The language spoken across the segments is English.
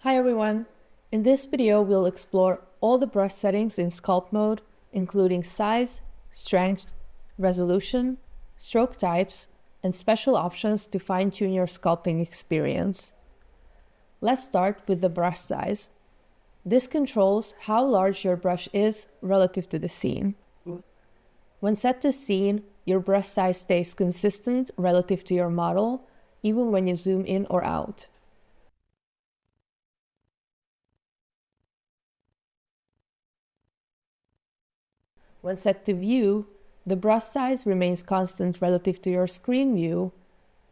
Hi everyone! In this video, we'll explore all the brush settings in Sculpt Mode, including size, strength, resolution, stroke types, and special options to fine-tune your sculpting experience. Let's start with the brush size. This controls how large your brush is relative to the scene. When set to scene, your brush size stays consistent relative to your model, even when you zoom in or out. When set to view, the brush size remains constant relative to your screen view.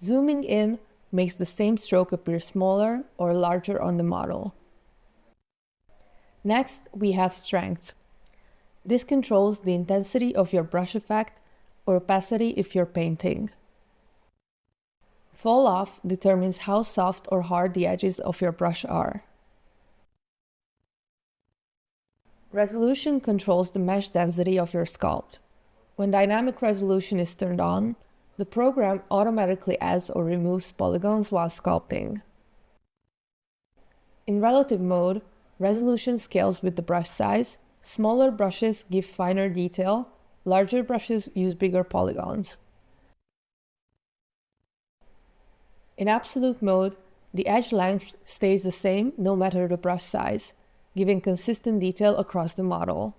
Zooming in makes the same stroke appear smaller or larger on the model. Next, we have strength. This controls the intensity of your brush effect or opacity if you're painting. Fall off determines how soft or hard the edges of your brush are. Resolution controls the mesh density of your sculpt. When dynamic resolution is turned on, the program automatically adds or removes polygons while sculpting. In relative mode, resolution scales with the brush size. Smaller brushes give finer detail, larger brushes use bigger polygons. In absolute mode, the edge length stays the same no matter the brush size, giving consistent detail across the model.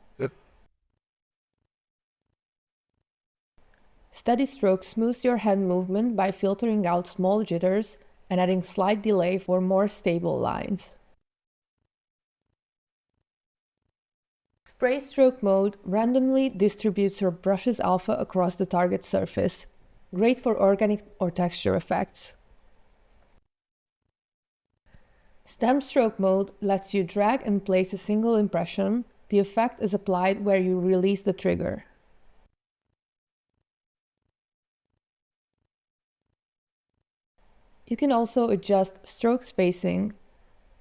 Steady stroke smooths your hand movement by filtering out small jitters and adding slight delay for more stable lines. Spray stroke mode randomly distributes your brush's alpha across the target surface, great for organic or texture effects. Stem stroke mode lets you drag and place a single impression. The effect is applied where you release the trigger. You can also adjust stroke spacing.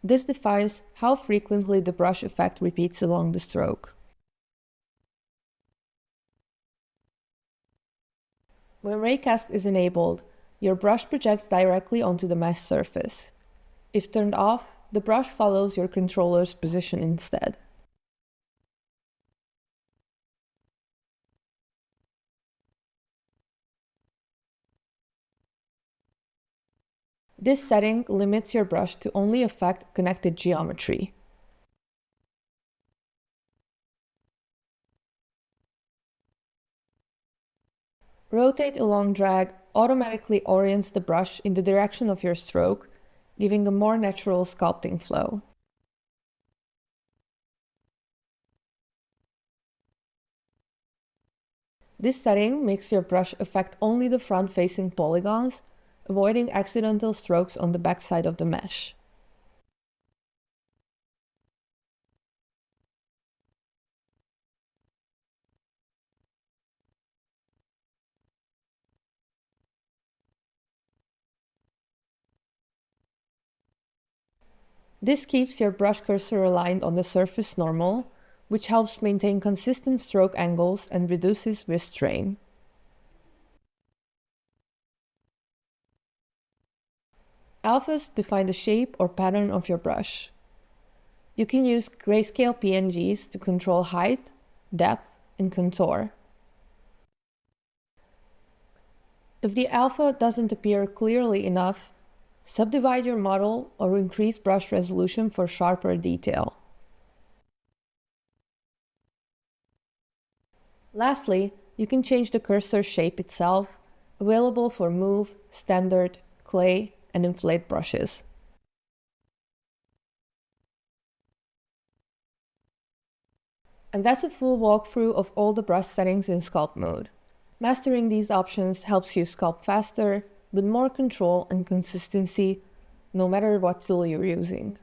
This defines how frequently the brush effect repeats along the stroke. When raycast is enabled, your brush projects directly onto the mesh surface. If turned off, the brush follows your controller's position instead. This setting limits your brush to only affect connected geometry. Rotate along drag automatically orients the brush in the direction of your stroke, giving a more natural sculpting flow. This setting makes your brush affect only the front-facing polygons, avoiding accidental strokes on the backside of the mesh. This keeps your brush cursor aligned on the surface normal, which helps maintain consistent stroke angles and reduces wrist strain. Alphas define the shape or pattern of your brush. You can use grayscale PNGs to control height, depth, and contour. If the alpha doesn't appear clearly enough, subdivide your model or increase brush resolution for sharper detail. Lastly, you can change the cursor shape itself, available for move, standard, clay, and inflate brushes. And that's a full walkthrough of all the brush settings in Sculpt Mode. Mastering these options helps you sculpt faster, with more control and consistency, no matter what tool you're using.